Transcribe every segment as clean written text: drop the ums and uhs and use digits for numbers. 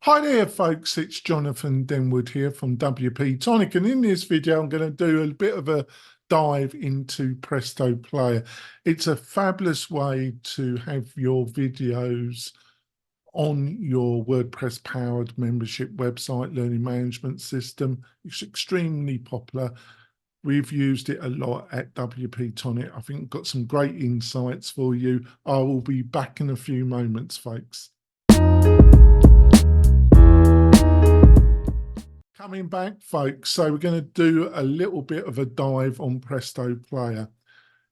Hi there, folks. It's Jonathan Denwood here from WP-Tonic, and in this video, I'm going to do a bit of a dive into Presto Player. It's a fabulous way to have your videos on your WordPress-powered membership website learning management system. It's extremely popular. We've used it a lot at WP-Tonic. I think I've got some great insights for you. I will be back in a few moments, folks. Coming back, folks, so we're going to do a little bit of a dive on Presto Player.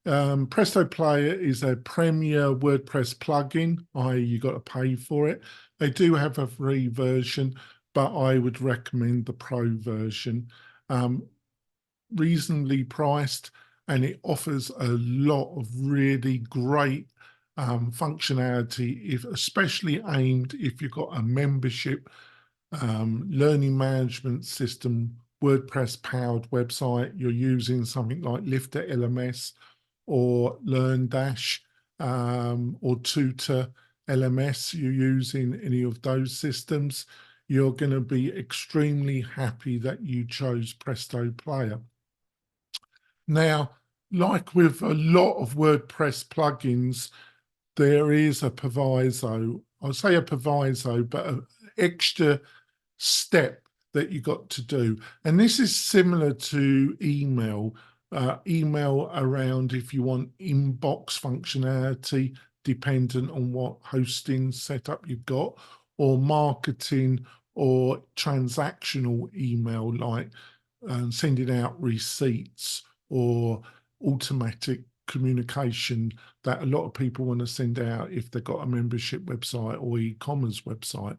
Presto Player is a premier WordPress plugin, i.e. you got to pay for it. They do have a free version, but I would recommend the Pro version. Reasonably priced, and it offers a lot of really great functionality, especially aimed if you've got a membership learning management system, WordPress powered website, you're using something like Lifter LMS or LearnDash or Tutor LMS, you're using any of those systems, you're going to be extremely happy that you chose Presto Player. Now, like with a lot of WordPress plugins, there is a proviso. I'll say a proviso, but an extra step that you got to do. And this is similar to email. Email around if you want inbox functionality, dependent on what hosting setup you've got, or marketing or transactional email, like sending out receipts or automatic communication that a lot of people want to send out if they've got a membership website or e-commerce website.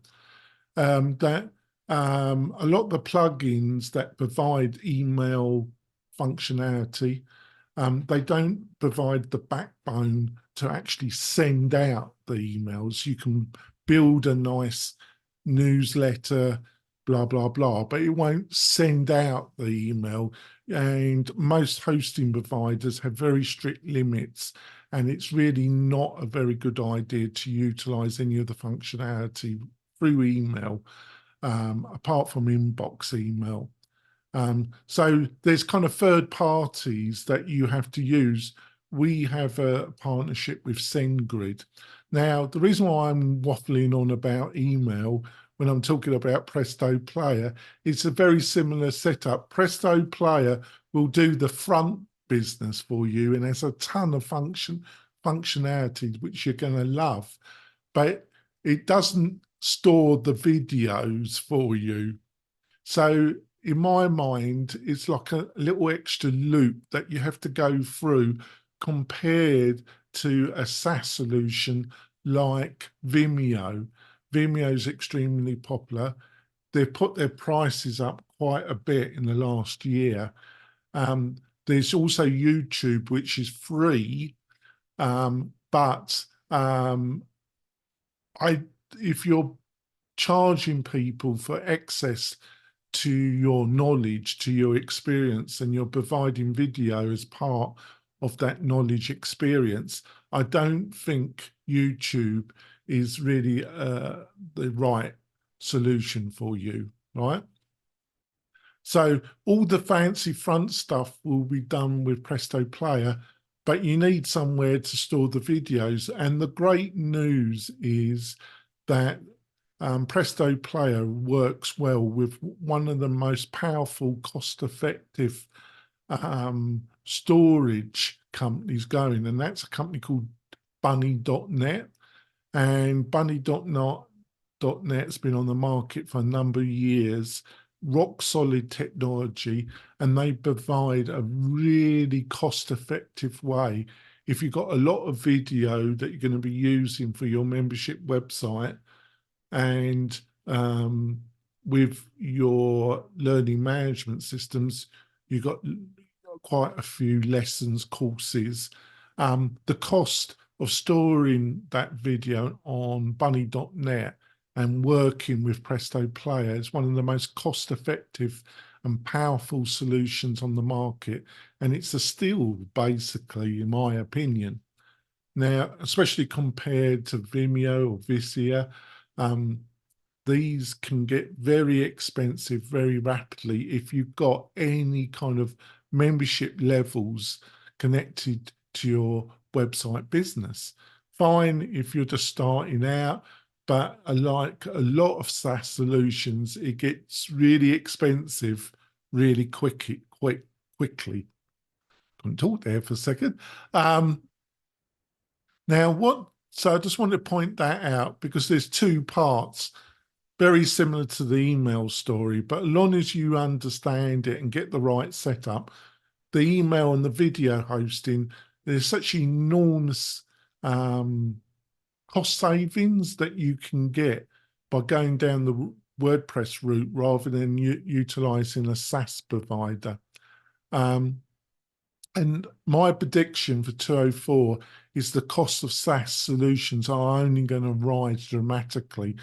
A lot of the plugins that provide email functionality, they don't provide the backbone to actually send out the emails. You can build a nice newsletter, blah, blah, blah, but it won't send out the email. And most hosting providers have very strict limits, and it's really not a very good idea to utilize any of the functionality through email, apart from inbox email. So there's kind of third parties that you have to use. We have a partnership with SendGrid. Now, the reason why I'm waffling on about email when I'm talking about Presto Player, it's a very similar setup. Presto Player will do the front business for you and has a ton of functionality which you're going to love, but it doesn't store the videos for you. So in my mind, it's like a little extra loop that you have to go through compared to a SaaS solution like Vimeo. Vimeo is extremely popular. They've put their prices up quite a bit in the last year. There's also YouTube, which is free, but if you're charging people for access to your knowledge, to your experience, and you're providing video as part of that knowledge experience, I don't think YouTube is really the right solution for you, right? So all the fancy front stuff will be done with Presto Player, but you need somewhere to store the videos. And the great news is that Presto Player works well with one of the most powerful, cost-effective storage companies going, and that's a company called Bunny.net. And Bunny.net's been on the market for a number of years, rock solid technology, and they provide a really cost-effective way. If you've got a lot of video that you're going to be using for your membership website, and with your learning management systems, you've got quite a few lessons, courses. The cost of storing that video on Bunny.net and working with Presto Player is one of the most cost-effective and powerful solutions on the market. And it's a steal, basically, in my opinion. Now, especially compared to Vimeo or Vizia, these can get very expensive very rapidly if you've got any kind of membership levels connected to your website business. Fine if you're just starting out, but like a lot of SaaS solutions, it gets really expensive really quickly. Couldn't talk there for a second. So I just want to point that out because there's two parts, very similar to the email story, but as long as you understand it and get the right setup, the email and the video hosting, there's such enormous cost savings that you can get by going down the WordPress route rather than utilizing a SaaS provider. And my prediction for 204 is the cost of SaaS solutions are only going to rise dramatically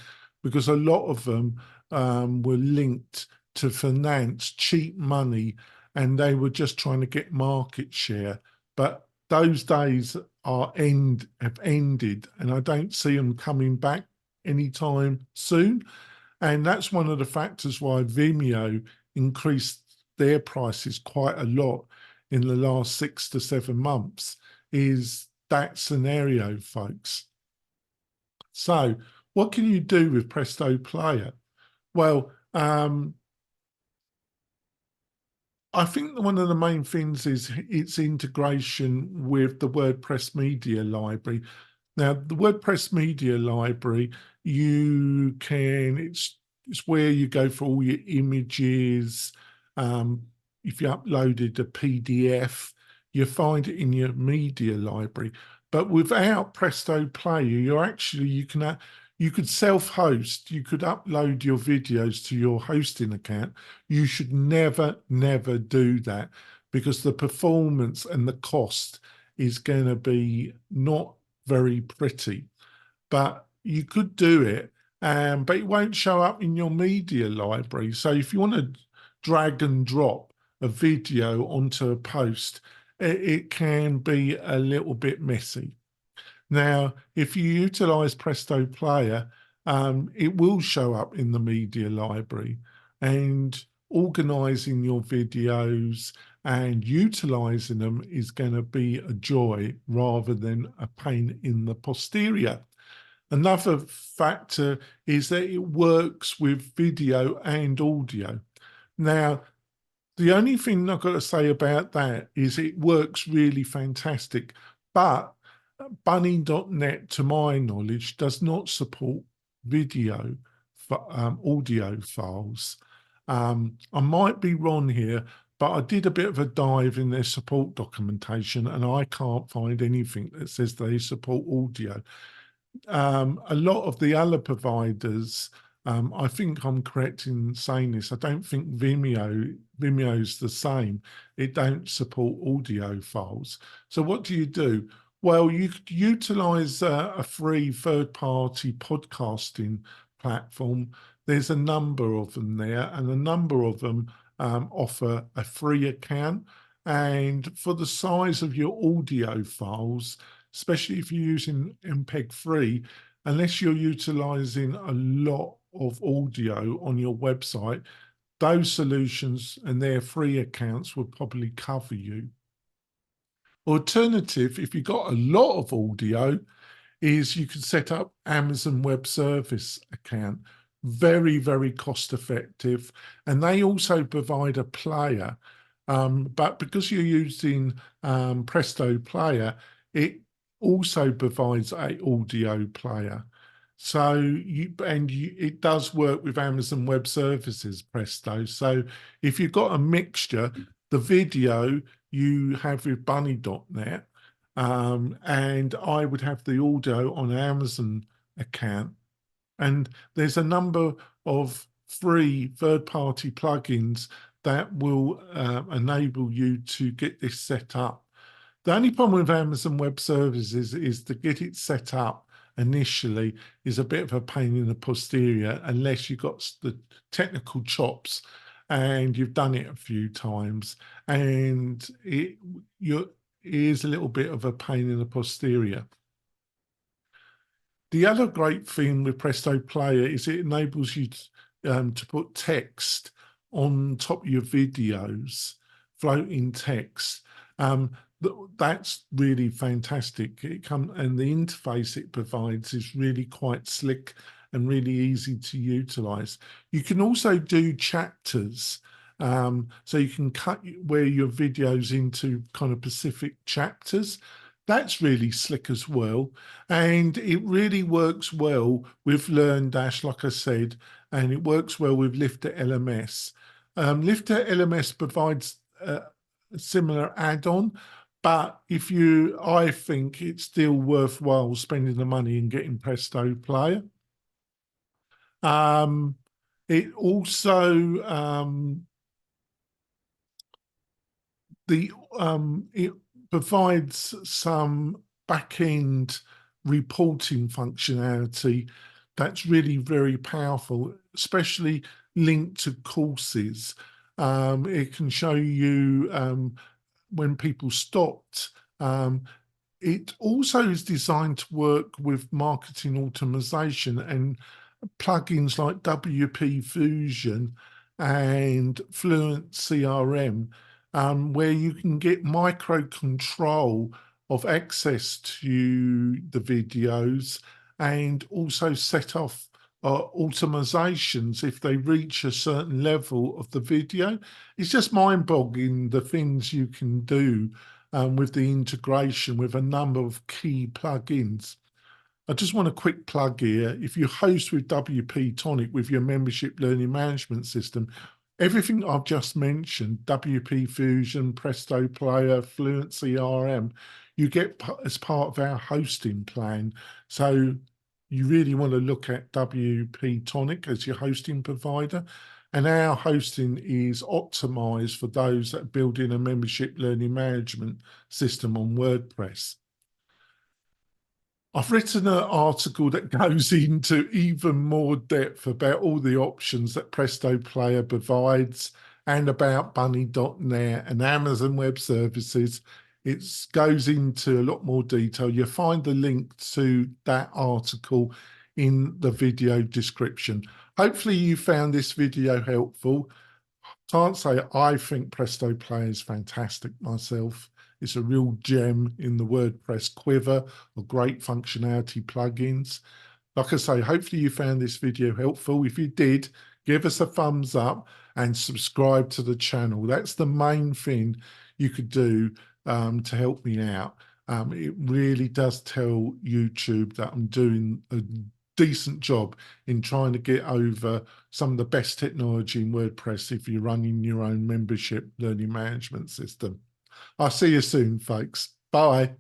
because a lot of them were linked to finance, cheap money, and they were just trying to get market share. But those days have ended, and I don't see them coming back anytime soon. And that's one of the factors why Vimeo increased their prices quite a lot in the last 6 to 7 months, is that scenario, folks. So what can you do with Presto Player? Well, I think one of the main things is its integration with the WordPress media library. Now, the WordPress media library, it's where you go for all your images. If you uploaded a PDF, you find it in your media library. But without Presto Player, you could self-host, you could upload your videos to your hosting account. You should never, never do that because the performance and the cost is going to be not very pretty. But you could do it, but it won't show up in your media library. So if you want to drag and drop a video onto a post, it can be a little bit messy. Now, if you utilize Presto Player, it will show up in the media library, and organizing your videos and utilizing them is going to be a joy rather than a pain in the posterior. Another factor is that it works with video and audio. Now, the only thing I've got to say about that is it works really fantastic, but Bunny.net, to my knowledge, does not support video for audio files. I might be wrong here, but I did a bit of a dive in their support documentation and I can't find anything that says they support audio. A lot of the other providers, I think I'm correct in saying this, I don't think Vimeo's the same. It don't support audio files. So what do you do? Well, you could utilize a free third-party podcasting platform. There's a number of them there, and a number of them offer a free account. And for the size of your audio files, especially if you're using MPEG-3, unless you're utilizing a lot of audio on your website, those solutions and their free accounts will probably cover you. Alternative, if you've got a lot of audio, is you can set up Amazon Web Service account. Very, very cost effective. And they also provide a player. But because you're using Presto Player, it also provides a audio player. So it does work with Amazon Web Services, Presto. So if you've got a mixture, the video you have with Bunny.net, and I would have the audio on Amazon account. And there's a number of free third-party plugins that will enable you to get this set up. The only problem with Amazon Web Services is to get it set up initially is a bit of a pain in the posterior unless you've got the technical chops and you've done it a few times, and it is a little bit of a pain in the posterior. The other great thing with Presto Player is it enables you to put text on top of your videos, floating text. That's really fantastic. And the interface it provides is really quite slick and really easy to utilize. You can also do chapters. So you can cut where your videos into kind of specific chapters. That's really slick as well. And it really works well with LearnDash, like I said, and it works well with Lifter LMS. Lifter LMS provides a similar add-on, but I think it's still worthwhile spending the money and getting Presto Player. It also it provides some back-end reporting functionality that's really very powerful, especially linked to courses. It can show you when people stopped. It also is designed to work with marketing automation and plugins like WP Fusion and Fluent CRM, where you can get micro control of access to the videos and also set off automatizations if they reach a certain level of the video. It's just mind-boggling the things you can do with the integration with a number of key plugins. I just want a quick plug here. If you host with WP-Tonic with your membership learning management system, everything I've just mentioned, WP Fusion, Presto Player, Fluent CRM, you get as part of our hosting plan. So you really want to look at WP-Tonic as your hosting provider. And our hosting is optimized for those that are building a membership learning management system on WordPress. I've written an article that goes into even more depth about all the options that Presto Player provides and about Bunny.net and Amazon Web Services. It goes into a lot more detail. You'll find the link to that article in the video description. Hopefully you found this video helpful. Can't say I think Presto Player is fantastic myself. It's a real gem in the WordPress quiver of great functionality plugins. Like I say, hopefully you found this video helpful. If you did, give us a thumbs up and subscribe to the channel. That's the main thing you could do to help me out. It really does tell YouTube that I'm doing a decent job in trying to get over some of the best technology in WordPress if you're running your own membership learning management system. I'll see you soon, folks. Bye.